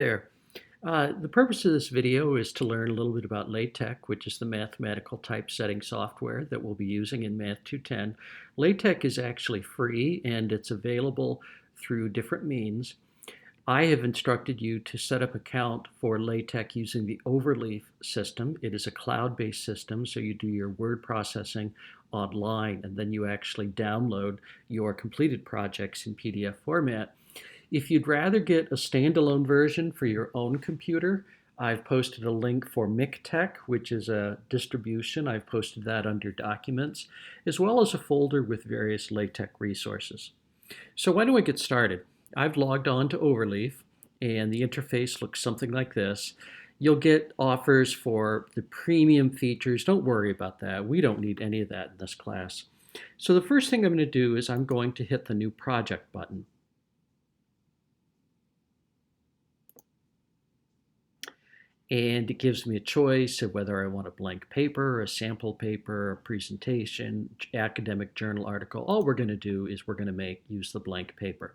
There. The purpose of this video is to learn a little bit about LaTeX, which is the mathematical typesetting software that we'll be using in Math 210. LaTeX is actually free and it's available through different means. I have instructed you to set up an account for LaTeX using the Overleaf system. It is a cloud-based system, so you do your word processing online and then you actually download your completed projects in PDF format. If you'd rather get a standalone version for your own computer, I've posted a link for MikTeX, which is a distribution. I've posted that under Documents, as well as a folder with various LaTeX resources. So why don't we get started? I've logged on to Overleaf, and the interface looks something like this. You'll get offers for the premium features. Don't worry about that. We don't need any of that in this class. So the first thing I'm going to do is I'm going to hit the New Project button. And it gives me a choice of whether I want a blank paper, a sample paper, a presentation, academic journal article. All we're going to do is we're going to use the blank paper.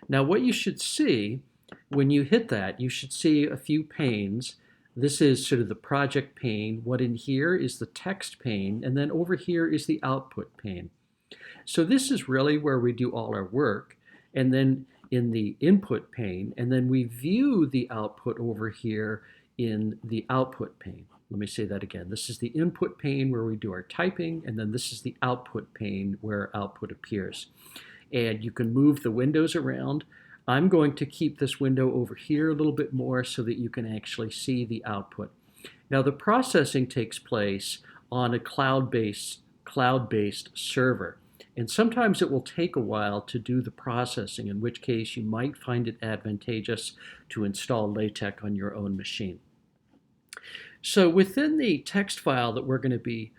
Now what you should see when you hit that, you should see a few panes. This is sort of the project pane. What in here is the text pane, and then over here is the output pane. So this is really where we do all our work, and then in the input pane, and then we view the output over here in the output pane. Let me say that again. This is the input pane where we do our typing, and then this is the output pane where output appears. And you can move the windows around. I'm going to keep this window over here a little bit more so that you can actually see the output. Now the processing takes place on a cloud-based server. And sometimes it will take a while to do the processing, in which case you might find it advantageous to install LaTeX on your own machine. So within the text file that we're going to be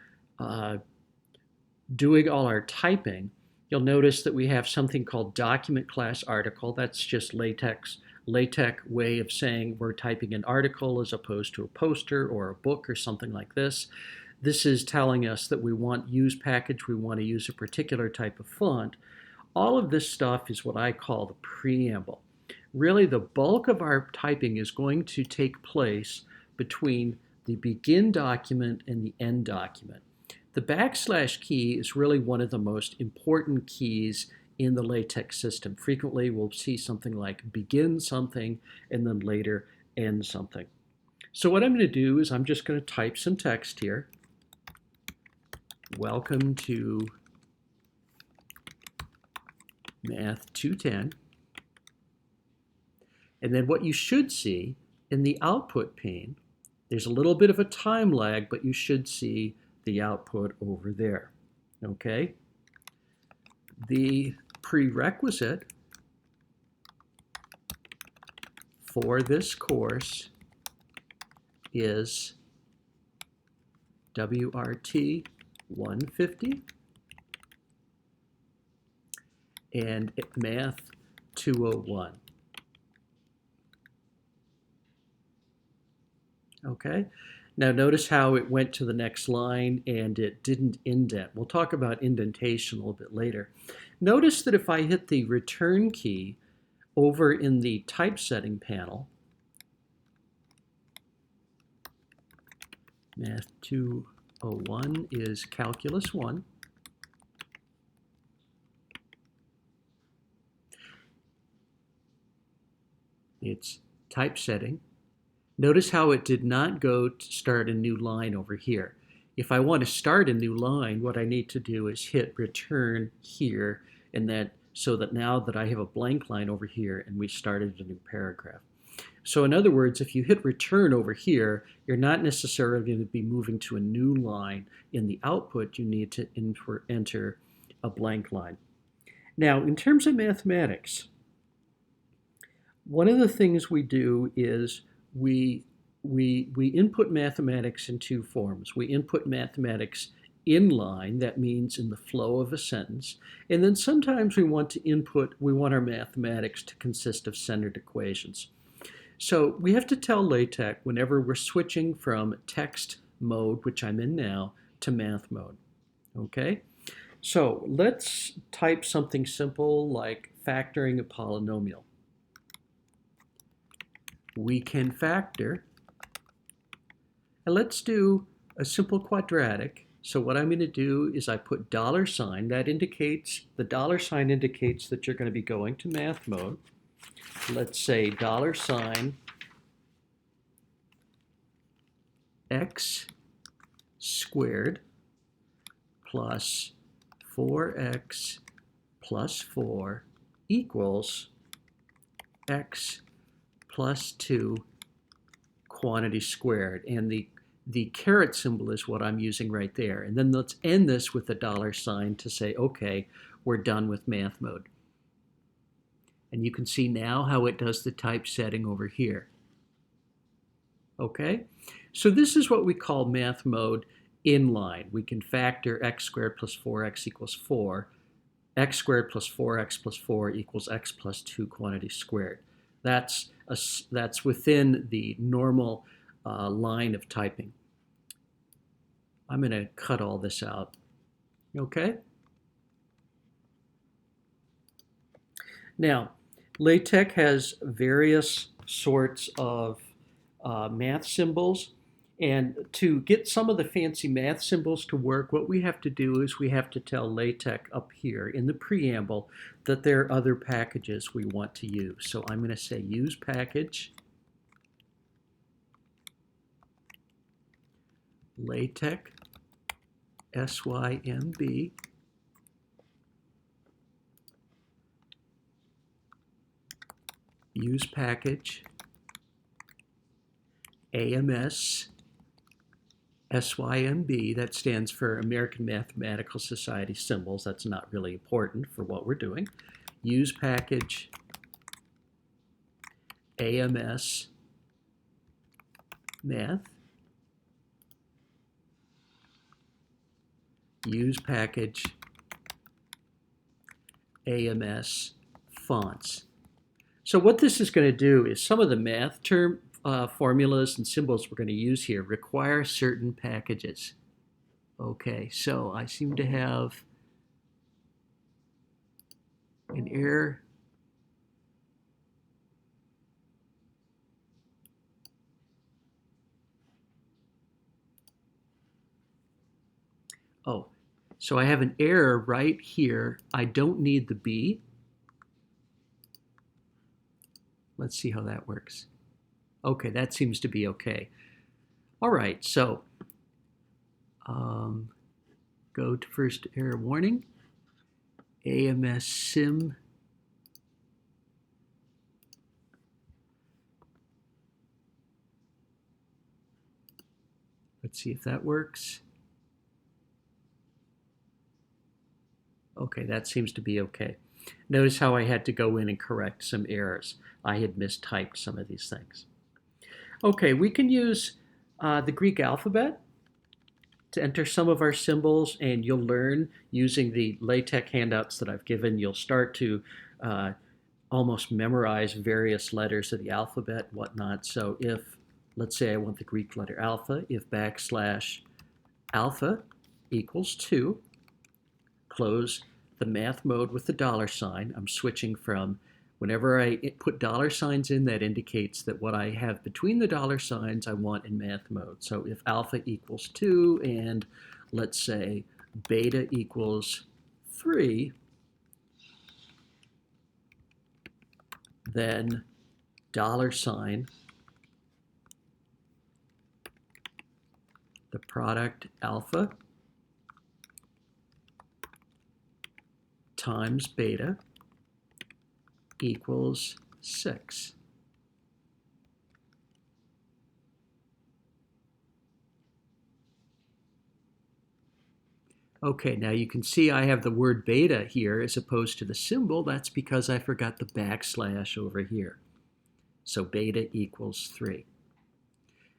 doing all our typing, you'll notice that we have something called document class article. That's just LaTeX way of saying we're typing an article as opposed to a poster or a book or something like this. This is telling us that we want use package, we want to use a particular type of font. All of this stuff is what I call the preamble. Really, the bulk of our typing is going to take place between the begin document and the end document. The backslash key is really one of the most important keys in the LaTeX system. Frequently, we'll see something like begin something and then later end something. So what I'm going to do is I'm just going to type some text here. Welcome to Math 210. And then what you should see in the output pane, there's a little bit of a time lag, but you should see the output over there. Okay? The prerequisite for this course is WRT 150 and Math 201. Okay, now notice how it went to the next line and it didn't indent. We'll talk about indentation a little bit later. Notice that if I hit the return key over in the typesetting panel, Math 201 is Calculus 1. It's typesetting. Notice how it did not go to start a new line over here. If I want to start a new line, what I need to do is hit return here, and so that now that I have a blank line over here and we started a new paragraph. So in other words, if you hit return over here, you're not necessarily going to be moving to a new line. In the output, you need to enter a blank line. Now, in terms of mathematics, one of the things we do is we input mathematics in two forms. We input mathematics in line, that means in the flow of a sentence, and then sometimes we want our mathematics to consist of centered equations. So we have to tell LaTeX whenever we're switching from text mode, which I'm in now, to math mode. Okay? So let's type something simple like factoring a polynomial. we can factor. And let's do a simple quadratic. So what I'm going to do is I put $sign. That indicates, the $sign indicates that you're going to be going to math mode. Let's say $sign x squared plus 4x plus 4 equals x plus 2 quantity squared. And the caret symbol is what I'm using right there. And then let's end this with a $sign to say, okay, we're done with math mode. And you can see now how it does the typesetting over here. Okay, so this is what we call math mode inline. We can factor x squared plus 4x equals 4. X squared plus 4x plus 4 equals x plus 2 quantity squared. That's within the normal line of typing. I'm going to cut all this out. Okay? Now, LaTeX has various sorts of math symbols. And to get some of the fancy math symbols to work, what we have to do is we have to tell LaTeX up here in the preamble that there are other packages we want to use. So I'm going to say use package, LaTeX, SYMB, use package, AMS, SYMB, that stands for American Mathematical Society symbols. That's not really important for what we're doing. Use package, AMS, math, use package, AMS, fonts. So what this is going to do is some of the math term formulas and symbols we're going to use here require certain packages. Okay, so I seem to have an error. Oh, so I have an error right here. I don't need the B. Let's see how that works. Okay, that seems to be okay. All right, so go to first error warning, AMS sim. Let's see if that works. Okay, that seems to be okay. Notice how I had to go in and correct some errors. I had mistyped some of these things. Okay, we can use the Greek alphabet to enter some of our symbols, and you'll learn using the LaTeX handouts that I've given. You'll start to almost memorize various letters of the alphabet and whatnot. So if, let's say I want the Greek letter alpha, if backslash alpha equals 2, close the math mode with the $sign. I'm switching from, whenever I put $signs in, that indicates that what I have between the $signs I want in math mode. So if alpha equals 2 and let's say beta equals 3, then $sign, the product alpha times beta equals 6. Okay, now you can see I have the word beta here as opposed to the symbol. That's because I forgot the backslash over here. So beta equals 3.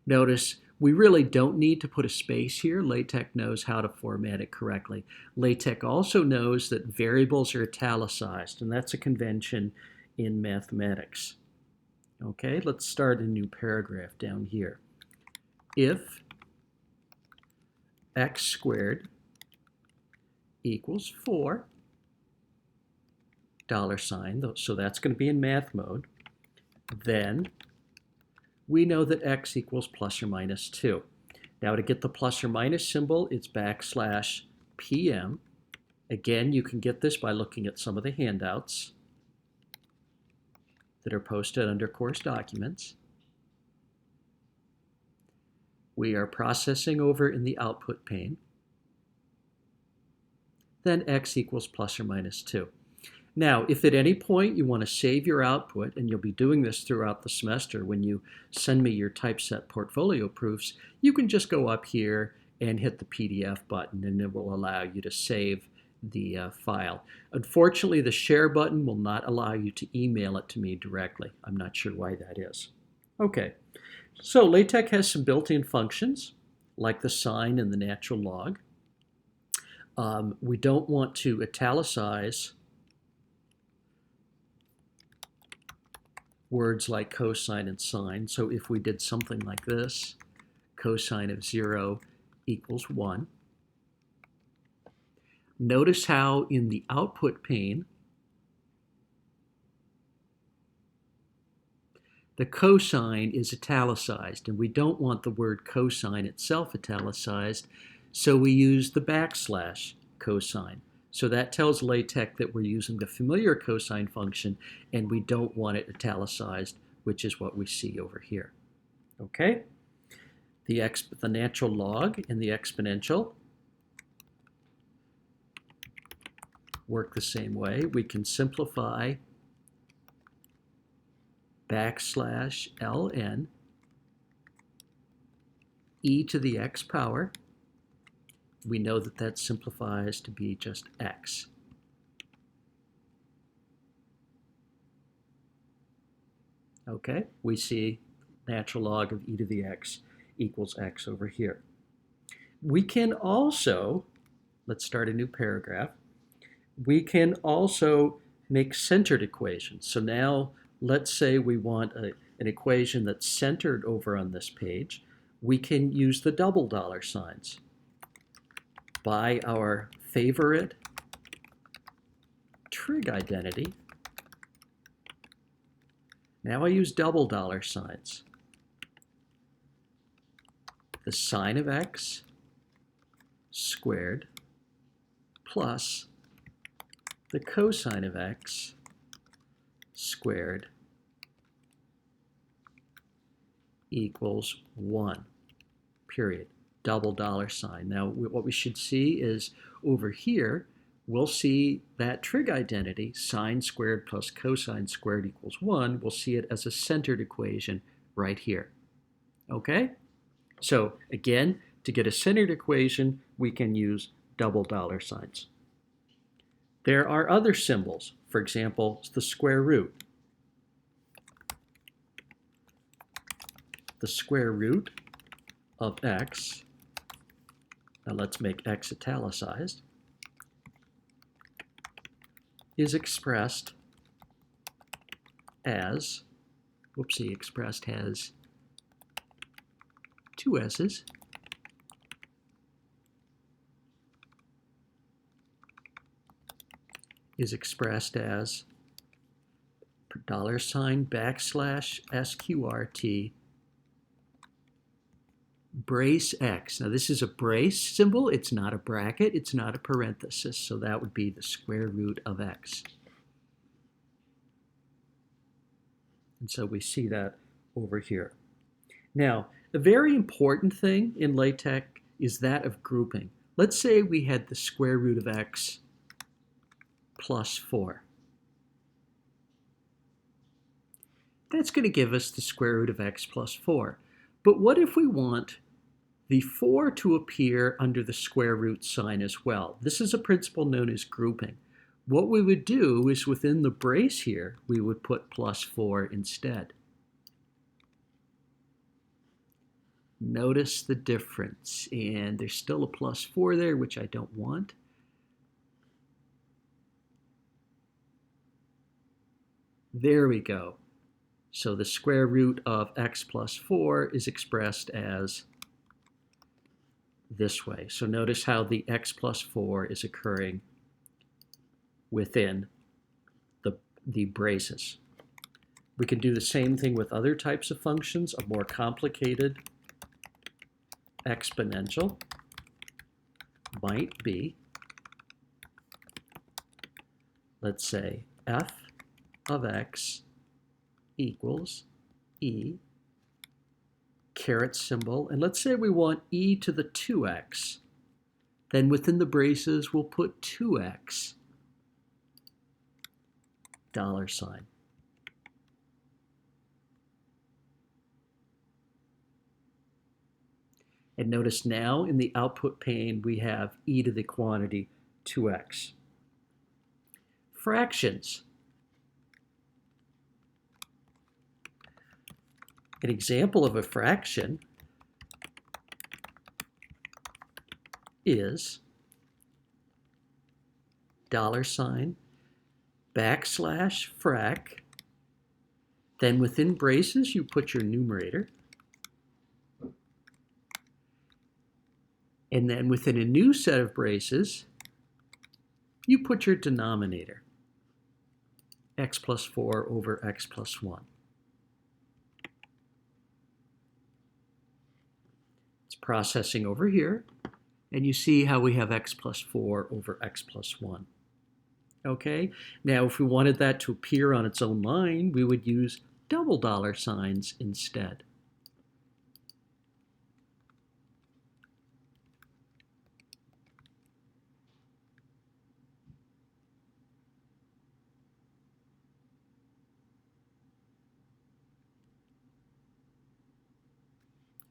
Notice we really don't need to put a space here. LaTeX knows how to format it correctly. LaTeX also knows that variables are italicized, and that's a convention in mathematics. Okay, let's start a new paragraph down here. If x squared equals 4, $sign, so that's going to be in math mode, then we know that x equals plus or minus 2. Now to get the plus or minus symbol, it's backslash PM. Again, you can get this by looking at some of the handouts that are posted under course documents. We are processing over in the output pane. Then x equals plus or minus 2. Now, if at any point you want to save your output, and you'll be doing this throughout the semester when you send me your typeset portfolio proofs, you can just go up here and hit the PDF button, and it will allow you to save the file. Unfortunately, the share button will not allow you to email it to me directly. I'm not sure why that is. Okay, so LaTeX has some built-in functions, like the sign and the natural log. We don't want to italicize words like cosine and sine. So if we did something like this, cosine of 0 equals 1. Notice how in the output pane, the cosine is italicized, and we don't want the word cosine itself italicized, so we use the backslash cosine. So that tells LaTeX that we're using the familiar cosine function, and we don't want it italicized, which is what we see over here. Okay? The natural log and the exponential work the same way. We can simplify backslash ln e to the x power. We know that that simplifies to be just x. Okay, we see natural log of e to the x equals x over here. We can also, let's start a new paragraph, we can also make centered equations. So now let's say we want an equation that's centered over on this page. We can use the double dollar signs by our favorite trig identity. Now I use double dollar signs. The sine of x squared plus the cosine of x squared equals 1, period. Double dollar sign. Now what we should see is over here, we'll see that trig identity, sine squared plus cosine squared equals 1. We'll see it as a centered equation right here. Okay? So again, to get a centered equation, we can use double dollar signs. There are other symbols. For example, the square root. The square root of x, now let's make x italicized, is expressed as, whoopsie, expressed has two s's, is expressed as $sign backslash sqrt brace x. Now this is a brace symbol, it's not a bracket, it's not a parenthesis, so that would be the square root of x. And so we see that over here. Now, a very important thing in LaTeX is that of grouping. Let's say we had the square root of x plus 4. That's going to give us the square root of x plus 4. But what if we want the 4 to appear under the square root sign as well? This is a principle known as grouping. What we would do is within the brace here, we would put plus 4 instead. Notice the difference, and there's still a plus 4 there, which I don't want. There we go. So the square root of x plus 4 is expressed as this way. So notice how the x plus 4 is occurring within the braces. We can do the same thing with other types of functions. A more complicated exponential might be, let's say, f of x equals e caret symbol. And let's say we want e to the 2x. Then within the braces, we'll put 2x $sign. And notice now in the output pane, we have e to the quantity 2x. Fractions. An example of a fraction is $, \frac, then within braces you put your numerator, and then within a new set of braces you put your denominator, x plus 4 over x plus 1. It's processing over here, and you see how we have x plus 4 over x plus 1. Okay, now if we wanted that to appear on its own line, we would use double $signs instead.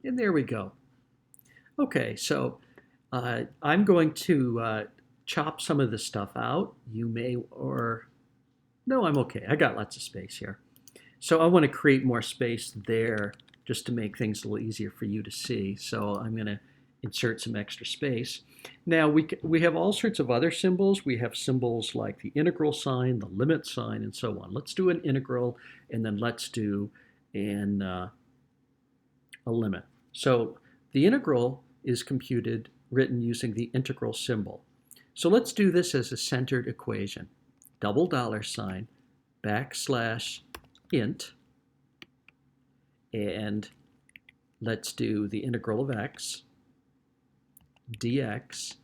And there we go. Okay, so I'm going to chop some of this stuff out. You may, or no, I'm okay. I got lots of space here. So I want to create more space there just to make things a little easier for you to see. So I'm going to insert some extra space. Now we have all sorts of other symbols. We have symbols like the integral sign, the limit sign, and so on. Let's do an integral, and then let's do a limit. So the integral is computed, written using the integral symbol. So let's do this as a centered equation. Double $sign, \int, and let's do the integral of x dx,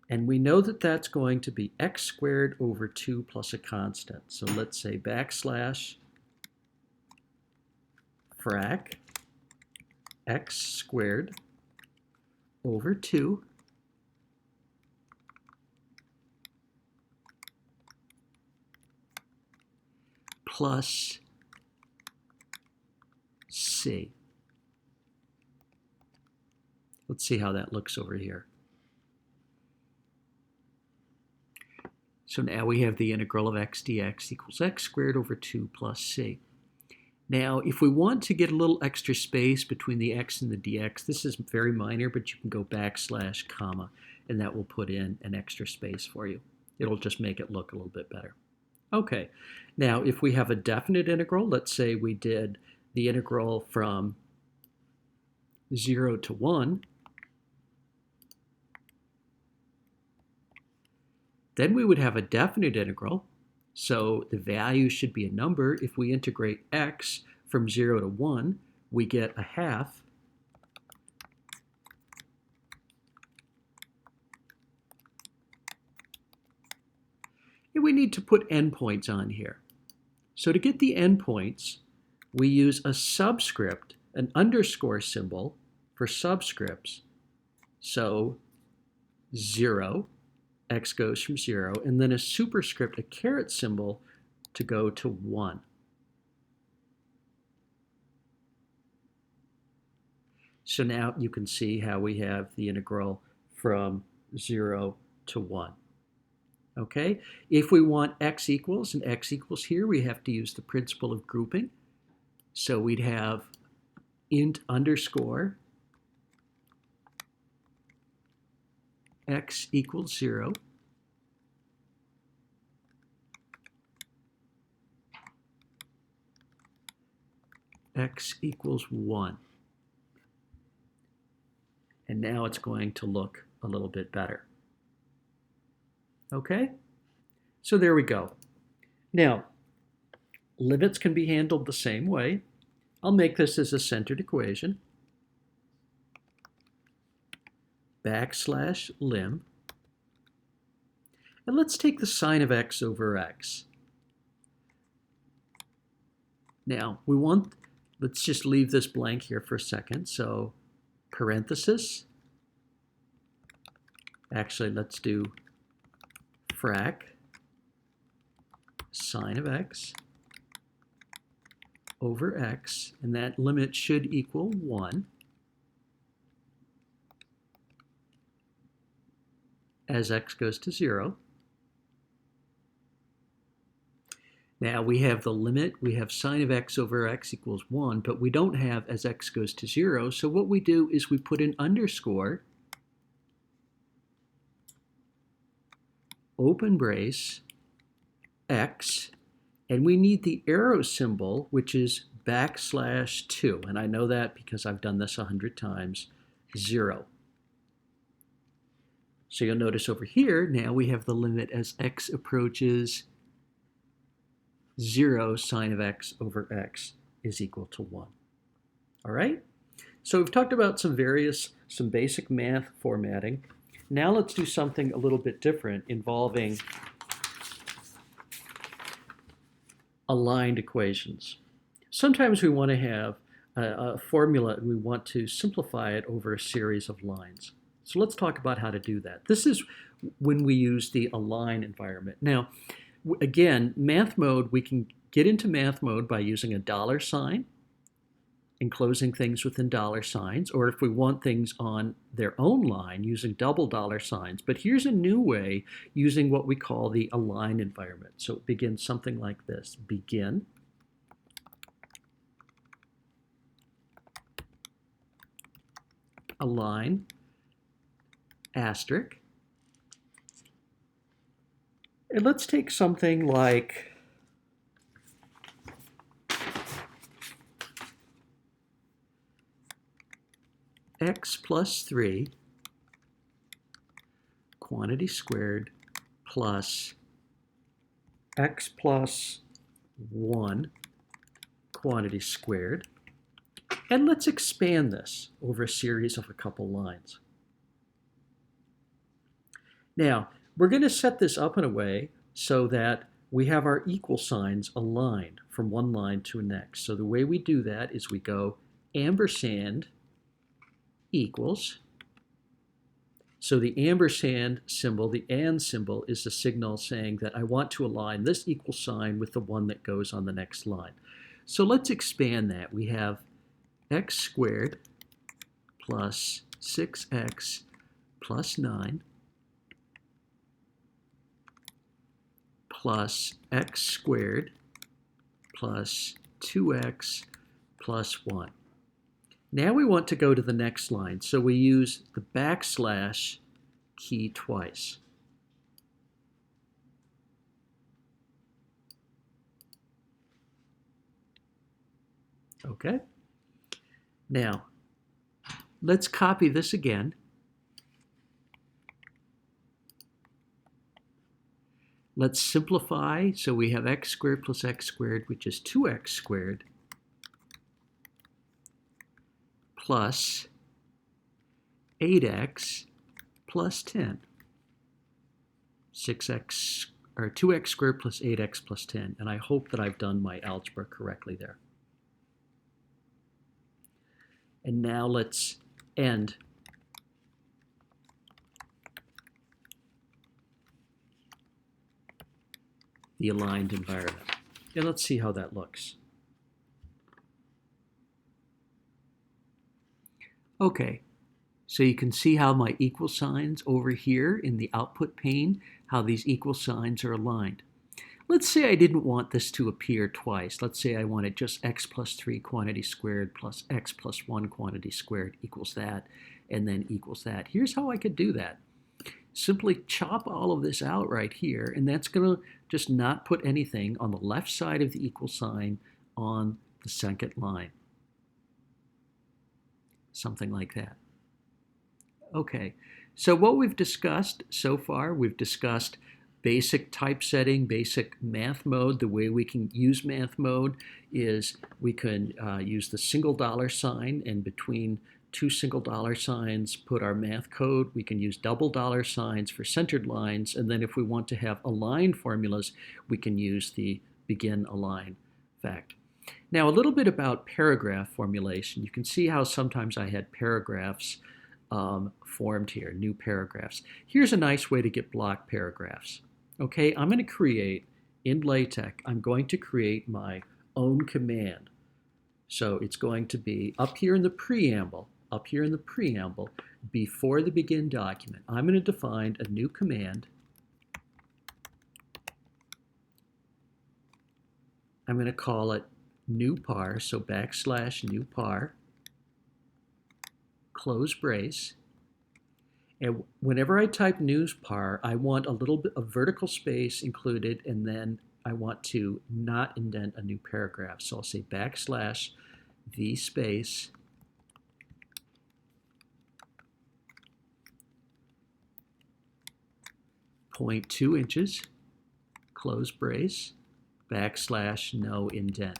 and we know that that's going to be x squared over 2 plus a constant. So let's say \frac x squared over 2 plus c. Let's see how that looks over here. So now we have the integral of x dx equals x squared over 2 plus c. Now, if we want to get a little extra space between the x and the dx, this is very minor, but you can go \, comma, and that will put in an extra space for you. It'll just make it look a little bit better. Okay, now if we have a definite integral, let's say we did the integral from 0 to 1, then we would have a definite integral. So the value should be a number. If we integrate x from 0 to 1, we get a half. And we need to put endpoints on here. So to get the endpoints, we use a subscript, an underscore symbol for subscripts. So 0, x goes from 0, and then a superscript, a caret symbol, to go to 1. So now you can see how we have the integral from 0 to 1. Okay, if we want x equals and x equals here, we have to use the principle of grouping. So we'd have int underscore x equals 0, x equals 1. And now it's going to look a little bit better. Okay, so there we go. Now, Limits can be handled the same way. I'll make this as a centered equation. Backslash lim. And let's take the sine of x over x. Now, let's just leave this blank here for a second. So parenthesis. Actually, let's do frac sine of x over x, and that limit should equal 1 as x goes to 0. Now we have the limit, we have sine of x over x equals 1, but we don't have as x goes to 0, so what we do is we put an underscore, open brace, x, and we need the arrow symbol, which is backslash 2. And I know that because I've done this 100 times, 0. So you'll notice over here, now we have the limit as x approaches 0, sine of x over x is equal to 1. All right? So we've talked about some basic math formatting. Now let's do something a little bit different involving aligned equations. Sometimes we want to have a formula and we want to simplify it over a series of lines. So let's talk about how to do that. This is when we use the align environment. Now, again, math mode, we can get into math mode by using a dollar sign, enclosing things within dollar signs, or if we want things on their own line, using double dollar signs. But here's a new way using what we call the align environment. So it begins something like this. Begin, align, asterisk. And let's take something like x plus 3 quantity squared plus x plus 1 quantity squared. And let's expand this over a series of a couple lines. Now, we're going to set this up in a way so that we have our equal signs aligned from one line to the next. So the way we do that is we go ampersand equals. So the ampersand symbol, the and symbol, is the signal saying that I want to align this equal sign with the one that goes on the next line. So let's expand that. We have x squared plus 6x plus 9 plus x squared plus 2x plus 1. Now we want to go to the next line, so we use the backslash key twice. Okay? Now, let's copy this again. Let's simplify, so we have x squared plus x squared, which is 2x squared, plus 8x plus 10. 2x squared plus 8x plus 10. And I hope that I've done my algebra correctly there. And now let's end the aligned environment. And let's see how that looks. Okay, so you can see how my equal signs over here in the output pane, how these equal signs are aligned. Let's say I didn't want this to appear twice. Let's say I wanted just x plus 3 quantity squared plus x plus 1 quantity squared equals that, and then equals that. Here's how I could do that. Simply chop all of this out right here, and that's going to just not put anything on the left side of the equal sign on the second line. Something like that. Okay, so what we've discussed so far, we've discussed basic typesetting, basic math mode. The way we can use math mode is we can use the single dollar sign, and between two single dollar signs put our math code. We can use double dollar signs for centered lines, and then if we want to have aligned formulas, we can use the begin align fact. Now, a little bit about paragraph formulation. You can see how sometimes I had paragraphs formed here, new paragraphs. Here's a nice way to get block paragraphs. Okay, I'm going to create, in LaTeX, I'm going to create my own command. So it's going to be up here in the preamble, before the begin document. I'm going to define a new command. I'm going to call it new par, so backslash new par, close brace. And whenever I type news par, I want a little bit of vertical space included, and then I want to not indent a new paragraph. So I'll say backslash v space .2 inches, close brace, backslash no indent.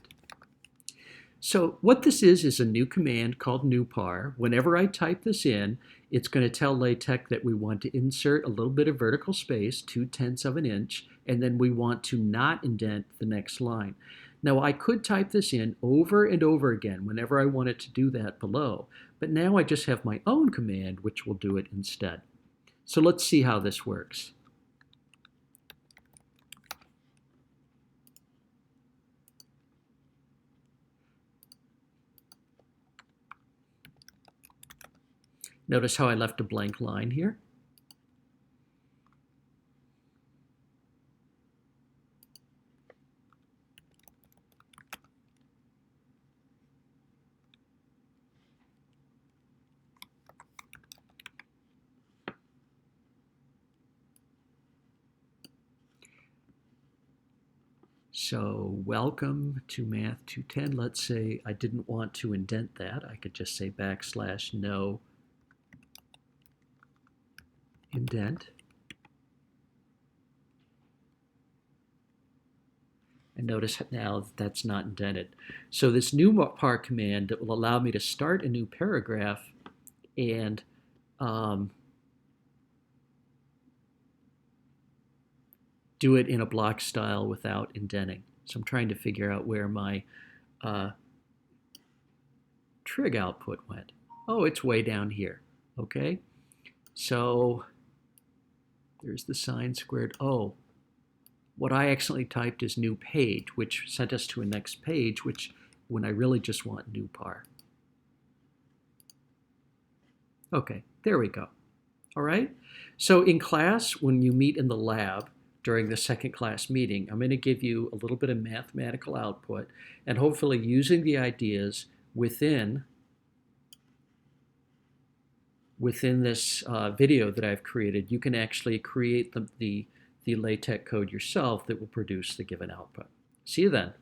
So what this is a new command called new par. Whenever I type this in, it's going to tell LaTeX that we want to insert a little bit of vertical space, 0.2 of an inch, and then we want to not indent the next line. Now, I could type this in over and over again whenever I wanted to do that below, but now I just have my own command which will do it instead. So let's see how this works. Notice how I left a blank line here. So welcome to Math 210. Let's say I didn't want to indent that. I could just say backslash no indent. And notice now that's not indented. So this new par command that will allow me to start a new paragraph and do it in a block style without indenting. So I'm trying to figure out where my trig output went. Oh, it's way down here. Okay, so there's the sign squared. Oh, what I accidentally typed is new page, which sent us to a next page, which when I really just want new par. Okay, there we go. All right, so in class, when you meet in the lab during the second class meeting, I'm going to give you a little bit of mathematical output, and hopefully using the ideas within this video that I've created, you can actually create the LaTeX code yourself that will produce the given output. See you then.